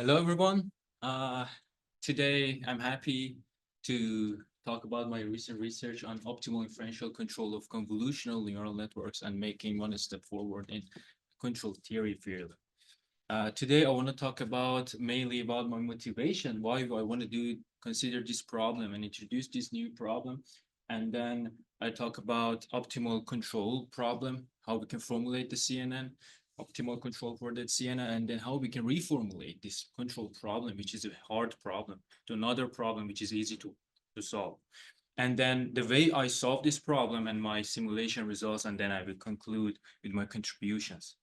Hello, everyone. Uh, Today, I'm happy to talk about my recent research on optimal inferential control of convolutional neural networks and making one step forward in control theory field. Today, I want to talk about mainly about my motivation, why I want to consider this problem and introduce this new problem. And then I talk about optimal control problem, how we can formulate the CNN, optimal control for that CNN, and then how we can reformulate this control problem, which is a hard problem, to another problem, which is easy to solve. And then the way I solve this problem and my simulation results, and then I will conclude with my contributions.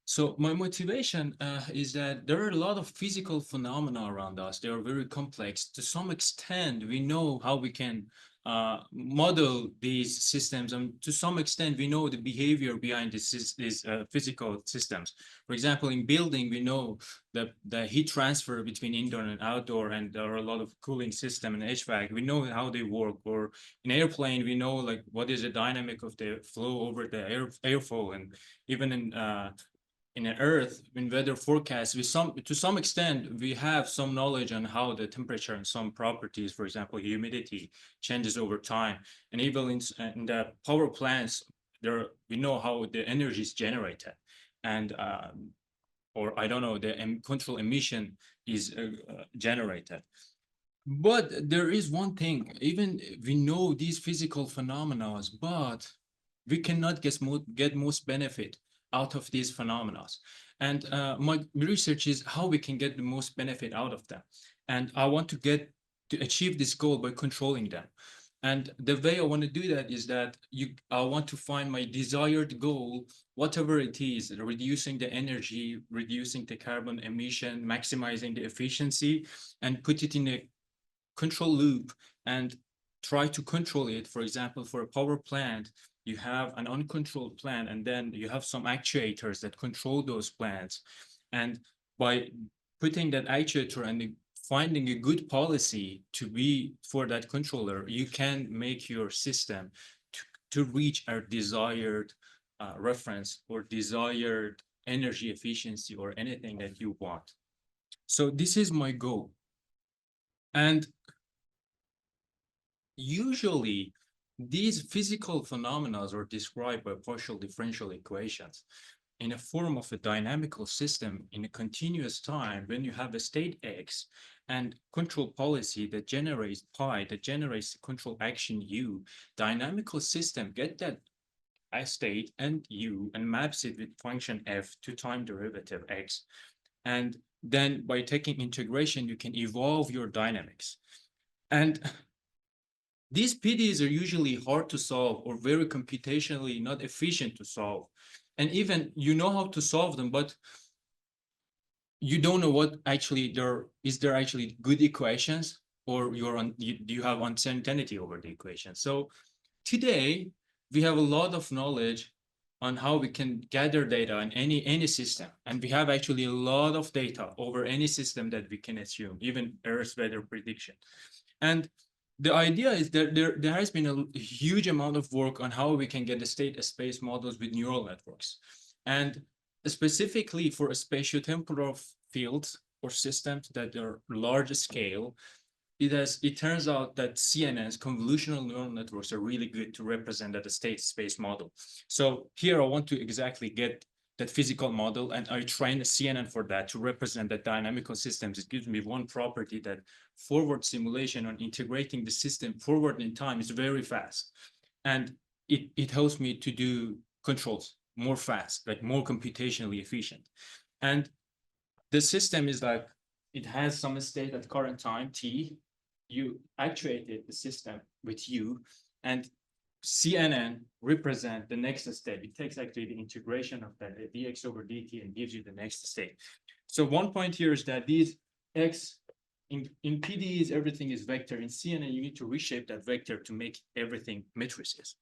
So my motivation is that there are a lot of physical phenomena around us. They are very complex. To some extent, we know how we can model these systems, and to some extent, we know the behavior behind these physical systems. For example, in building, we know that the heat transfer between indoor and outdoor, and there are a lot of cooling system and HVAC. We know how they work. Or in airplane, we know like what is the dynamic of the flow over the airflow, and even in an earth in weather forecasts to some extent we have some knowledge on how the temperature and some properties, for example humidity, changes over time. And even in the power plants, there we know how the energy is generated. And or I don't know, the control emission is generated. But there is one thing, even we know these physical phenomena, but we cannot get most benefit out of these phenomena. And my research is how we can get the most benefit out of them. And I want to achieve this goal by controlling them. And the way I want to do that is that I want to find my desired goal, whatever it is, reducing the energy, reducing the carbon emission, maximizing the efficiency, and put it in a control loop and try to control it. For example, for a power plant, you have an uncontrolled plant, and then you have some actuators that control those plants. And by putting that actuator and finding a good policy to be for that controller, you can make your system to reach our desired reference or desired energy efficiency or anything that you want. So this is my goal. And usually, these physical phenomena are described by partial differential equations in a form of a dynamical system in a continuous time when you have a state X and control policy that generates pi, that generates control action U. Dynamical system get that state and U and maps it with function F to time derivative X. And then by taking integration, you can evolve your dynamics. And these PDs are usually hard to solve or very computationally not efficient to solve. And even you know how to solve them, but you don't know what actually there actually good equations, or do you have uncertainty over the equation. So today we have a lot of knowledge on how we can gather data on any system. And we have actually a lot of data over any system that we can assume, even Earth weather prediction. And the idea is that there has been a huge amount of work on how we can get the state space models with neural networks. And specifically for spatiotemporal fields or systems that are large scale, it turns out that CNNs, convolutional neural networks, are really good to represent that state space model. So here I want to exactly get that physical model, and I train a CNN for that to represent the dynamical systems. It gives me one property that forward simulation on integrating the system forward in time is very fast. And it helps me to do controls more fast, like more computationally efficient. And the system is like, it has some state at current time, T. You actuated the system with U, and CNN represent the next state. It takes actually the integration of that dx over dt and gives you the next state. So one point here is that these x in PDEs, everything is vector. In CNN, you need to reshape that vector to make everything matrices.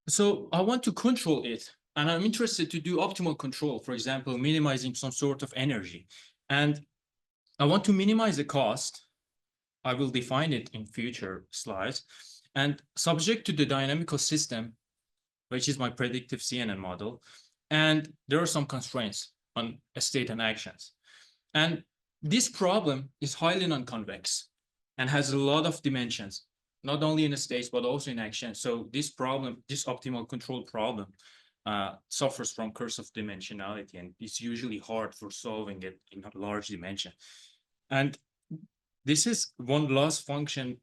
So I want to control it, and I'm interested to do optimal control, for example, minimizing some sort of energy. And I want to minimize the cost. I will define it in future slides. And subject to the dynamical system, which is my predictive CNN model. And there are some constraints on state and actions. And this problem is highly non-convex and has a lot of dimensions, not only in the states, but also in action. So this problem, this optimal control problem, suffers from curse of dimensionality, and it's usually hard for solving it in a large dimension. And this is one loss function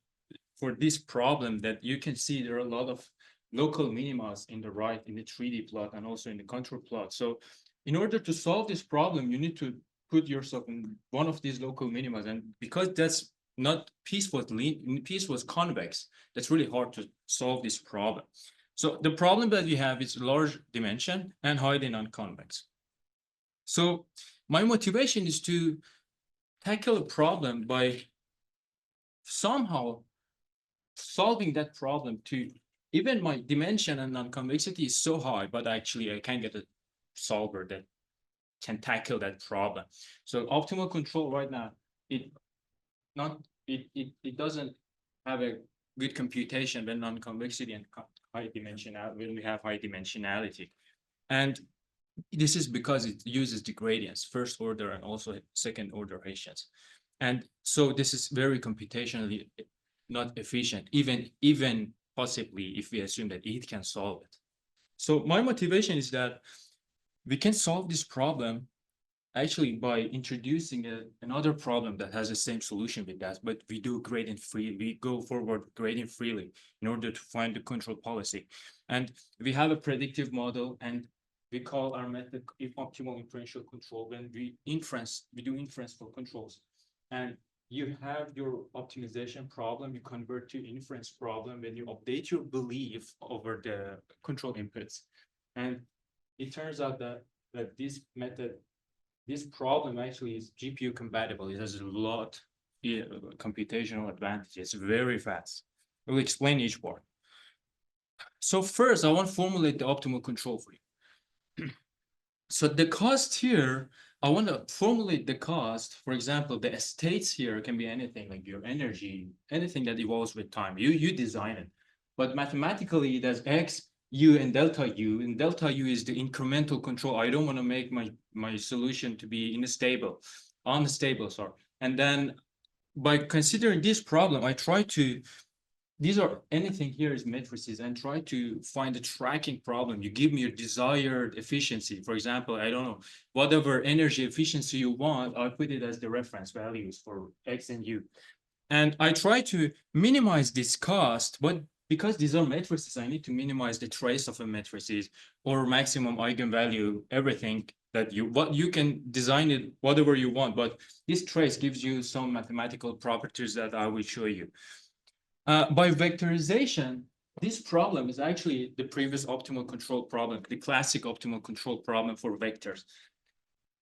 for this problem that you can see there are a lot of local minimas in the right, in the 3D plot, and also in the contour plot. So in order to solve this problem, you need to put yourself in one of these local minimas. And because that's not piece was convex, that's really hard to solve this problem. So the problem that we have is large dimension and highly non-convex. So my motivation is to tackle a problem by somehow solving that problem to even my dimension and non-convexity is so high, but actually I can get a solver that can tackle that problem. So optimal control right now, it doesn't have a good computation when non-convexity and high dimensionality, when we have high dimensionality. And this is because it uses the gradients, first order and also second order Hessians. And so this is very computationally not efficient, even possibly if we assume that it can solve it. So my motivation is that we can solve this problem actually by introducing another problem that has the same solution with that, but we do gradient free, we go forward gradient freely in order to find the control policy. And we have a predictive model, and we call our method optimal inferential control. When we do inference for controls. And you have your optimization problem, you convert to inference problem when you update your belief over the control inputs. And it turns out that this method, this problem actually is GPU compatible. It has a lot of computational advantages. It's very fast. We'll explain each part. So first, I want to formulate the optimal control for you. So the cost here, I want to formulate the cost. For example, the states here can be anything like your energy, anything that evolves with time. You design it. But mathematically, there's X, U, and delta U. And delta U is the incremental control. I don't want to make my solution to be unstable, sorry. And then by considering this problem, I try to anything here is matrices, and try to find a tracking problem. You give me your desired efficiency. For example, I don't know, whatever energy efficiency you want, I put it as the reference values for X and U. And I try to minimize this cost, but because these are matrices, I need to minimize the trace of a matrices or maximum eigenvalue, everything that you can design it whatever you want, but this trace gives you some mathematical properties that I will show you. By vectorization, this problem is actually the previous optimal control problem, the classic optimal control problem for vectors.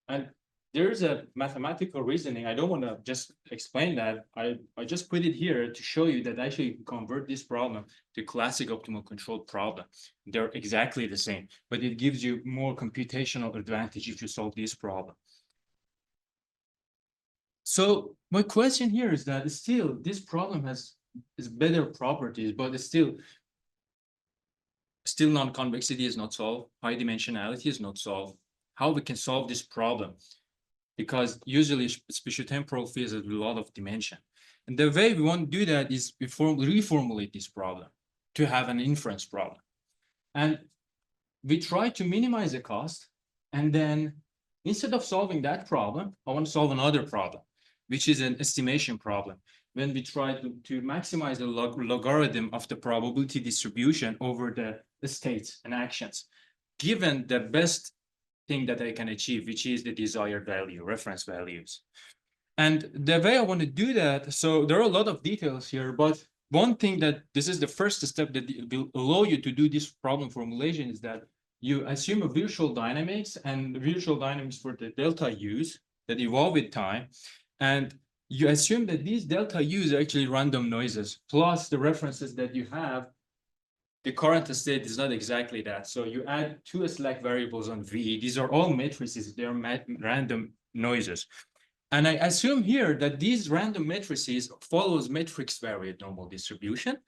And there's a mathematical reasoning. I don't want to just explain that. I just put it here to show you that actually you can convert this problem to classic optimal control problem. They're exactly the same, but it gives you more computational advantage if you solve this problem. So my question here is that still this problem has better properties, but it's still non-convexity is not solved, high dimensionality is not solved. How we can solve this problem? Because usually spatiotemporal fields have a lot of dimension. And the way we want to do that is we reformulate this problem to have an inference problem. And we try to minimize the cost. And then instead of solving that problem, I want to solve another problem, which is an estimation problem. When we try to maximize the logarithm of the probability distribution over the states and actions, given the best thing that I can achieve, which is the desired value, reference values. And the way I want to do that, so there are a lot of details here, but one thing that this is the first step that will allow you to do this problem formulation is that you assume a visual dynamics and visual dynamics for the delta U's that evolve with time. And you assume that these delta U's are actually random noises, plus the references that you have. The current state is not exactly that. So you add two slack variables on V. These are all matrices. They're random noises. And I assume here that these random matrices follows matrix variant normal distribution.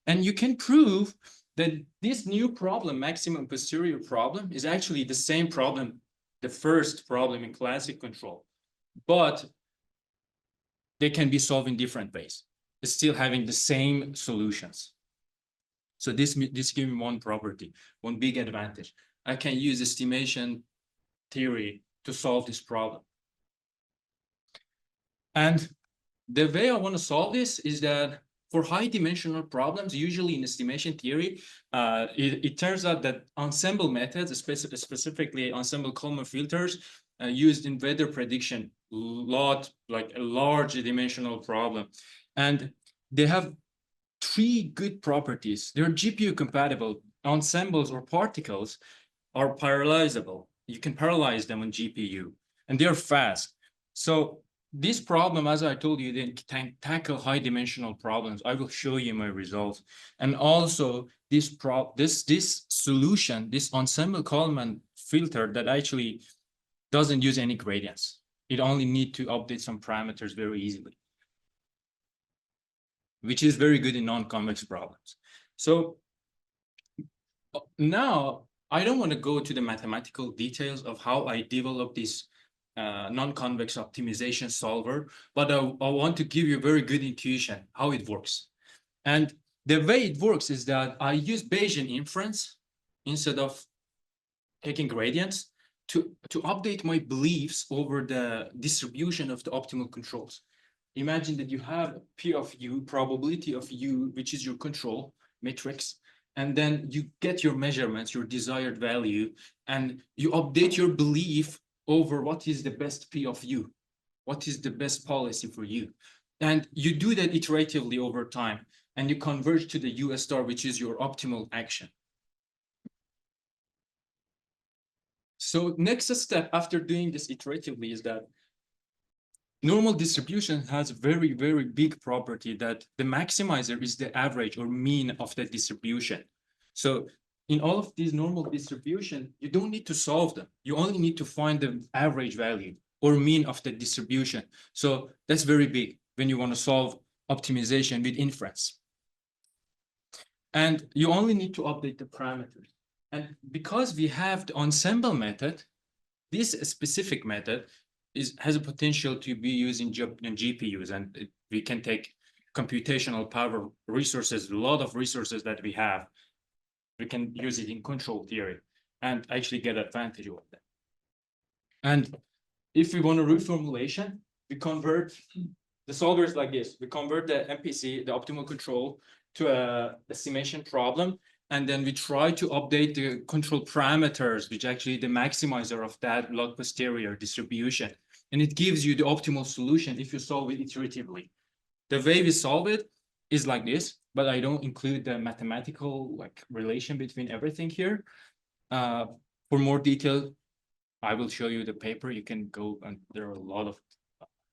And you can prove that this new problem, maximum posterior problem, is actually the same problem, the first problem in classic control. but they can be solved in different ways, still having the same solutions. So this gives me one property, one big advantage. I can use estimation theory to solve this problem. And the way I want to solve this is that for high dimensional problems, usually in estimation theory, it turns out that ensemble methods, specifically ensemble Kalman filters, used in weather prediction, like a large dimensional problem. And they have three good properties. They're GPU compatible. Ensembles or particles are parallelizable. You can parallelize them on GPU, and they're fast. So this problem, as I told you, they can tackle high dimensional problems. I will show you my results. And also this solution, this ensemble Kalman filter that actually doesn't use any gradients. It only needs to update some parameters very easily, which is very good in non-convex problems. So now I don't want to go to the mathematical details of how I develop this non-convex optimization solver, but I want to give you a very good intuition how it works. And the way it works is that I use Bayesian inference instead of taking gradients to update my beliefs over the distribution of the optimal controls. Imagine that you have P of U, probability of U, which is your control matrix, and then you get your measurements, your desired value, and you update your belief over what is the best P of U, what is the best policy for you. And you do that iteratively over time, and you converge to the U star, which is your optimal action. So next step after doing this iteratively is that normal distribution has a very, very big property that the maximizer is the average or mean of the distribution. So in all of these normal distribution, you don't need to solve them. You only need to find the average value or mean of the distribution. So that's very big when you want to solve optimization with inference. And you only need to update the parameters. And because we have the ensemble method, this specific method has a potential to be used in GPUs, and we can take computational power resources, a lot of resources that we have. We can use it in control theory and actually get advantage of that. And if we want a reformulation, we convert the solvers like this. We convert the MPC, the optimal control, to a estimation problem. And then we try to update the control parameters, which actually the maximizer of that log posterior distribution. And it gives you the optimal solution if you solve it iteratively. The way we solve it is like this, but I don't include the mathematical relation between everything here. For more detail, I will show you the paper. You can go, and there are a lot of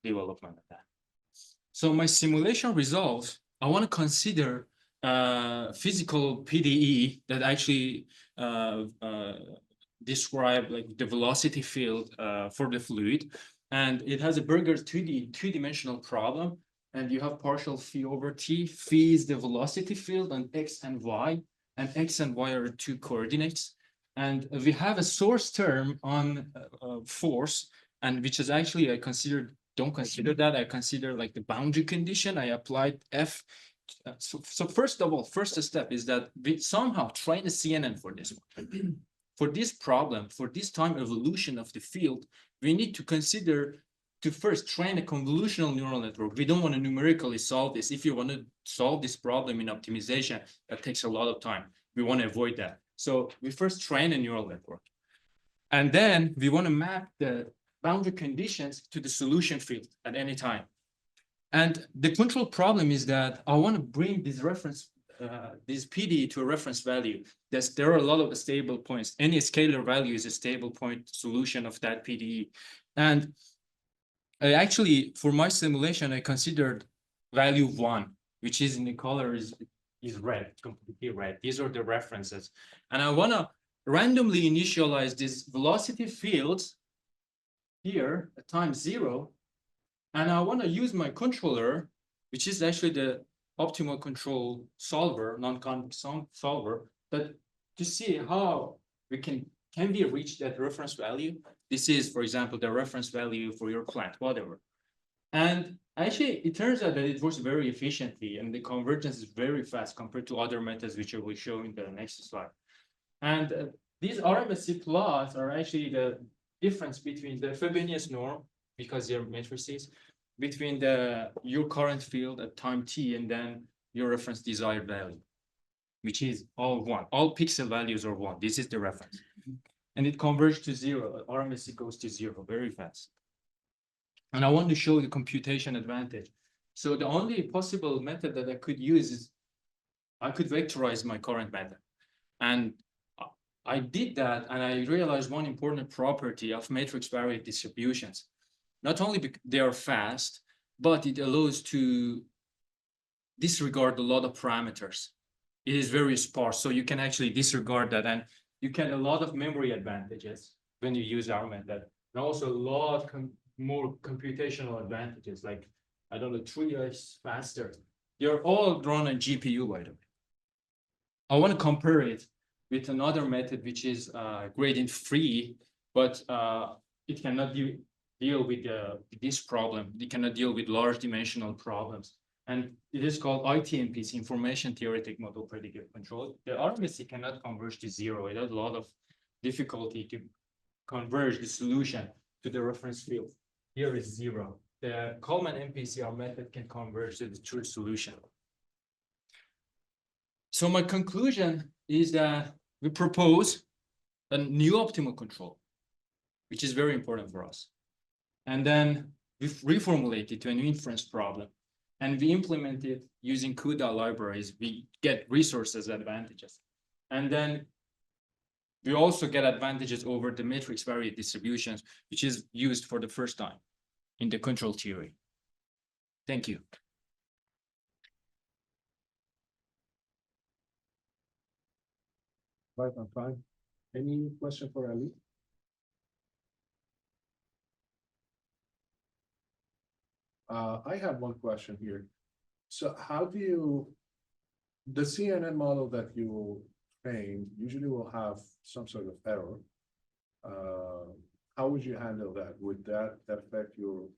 development of that. So my simulation results, I want to consider physical PDE that actually describe the velocity field for the fluid. And it has a Berger's two-dimensional problem. And you have partial phi over t. Phi is the velocity field on x and y. And x and y are two coordinates. And we have a source term on force, and which is actually, don't consider that. I consider the boundary condition. I applied F. So first of all, first step is that we somehow train a CNN for this one. For this problem, for this time evolution of the field, we need to consider to first train a convolutional neural network. We don't want to numerically solve this. If you want to solve this problem in optimization, that takes a lot of time. We want to avoid that. So we first train a neural network. And then we want to map the boundary conditions to the solution field at any time. And the control problem is that I want to bring this reference, this PD to a reference value. There are a lot of stable points. Any scalar value is a stable point solution of that PDE. And I actually, for my simulation, I considered value 1, which is in the color is red, completely red. These are the references. And I want to randomly initialize these velocity fields here at time 0. And I want to use my controller, which is actually the optimal control solver, non-convex solver, but to see how we can can be reached at reference value. This is, for example, the reference value for your plant, whatever. And actually, it turns out that it works very efficiently, and the convergence is very fast compared to other methods, which I will show in the next slide. And these RMSE plots are actually the difference between the Frobenius norm, because they're matrices, between your current field at time t and then your reference desired value, which is all one. All pixel values are one. This is the reference. And it converges to zero. RMSE goes to zero very fast. And I want to show the computation advantage. So the only possible method that I could use is I could vectorize my current method. And I did that, and I realized one important property of matrix variate distributions. Not only they are fast, but it allows to disregard a lot of parameters. It is very sparse, so you can actually disregard that, and you get a lot of memory advantages when you use our method, and also a lot more computational advantages, like, I don't know, 3x faster. They're all run on GPU, by the way. I want to compare it with another method, which is gradient free, but it cannot deal with this problem. It cannot deal with large dimensional problems. And it is called ITMPC, Information Theoretic Model Predictive Control. The RMSE cannot converge to zero. It has a lot of difficulty to converge the solution to the reference field. Here is zero. The Kalman MPCR method can converge to the true solution. So my conclusion is that we propose a new optimal control, which is very important for us. And then we reformulate it to an inference problem. And we implement it using CUDA libraries. We get resources advantages. And then we also get advantages over the matrix variate distributions, which is used for the first time in the control theory. Thank you. Right on time. Any question for Ali? I have one question here. So how do you, the CNN model that you train usually will have some sort of error. How would you handle that? Would that affect your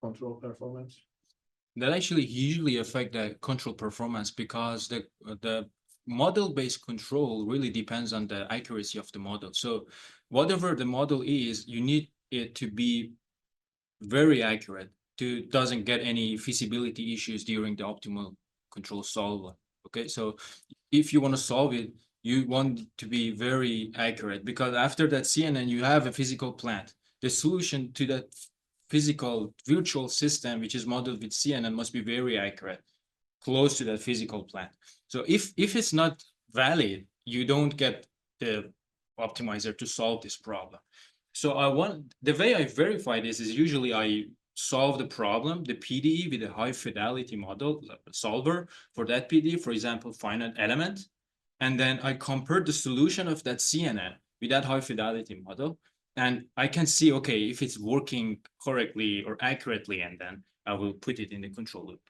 control performance? That actually usually affect the control performance, because the model-based control really depends on the accuracy of the model. So whatever the model is, you need it to be very accurate, to doesn't get any feasibility issues during the optimal control solver. Okay, so if you want to solve it, you want to be very accurate, because after that CNN, you have a physical plant. The solution to that physical virtual system, which is modeled with CNN, must be very accurate, close to that physical plant. So if it's not valid, you don't get the optimizer to solve this problem. So the way I verify this is usually I solve the problem, the PDE, with a high fidelity model solver for that PDE, for example, finite element. And then I compare the solution of that CNN with that high fidelity model. And I can see, okay, if it's working correctly or accurately, and then I will put it in the control loop.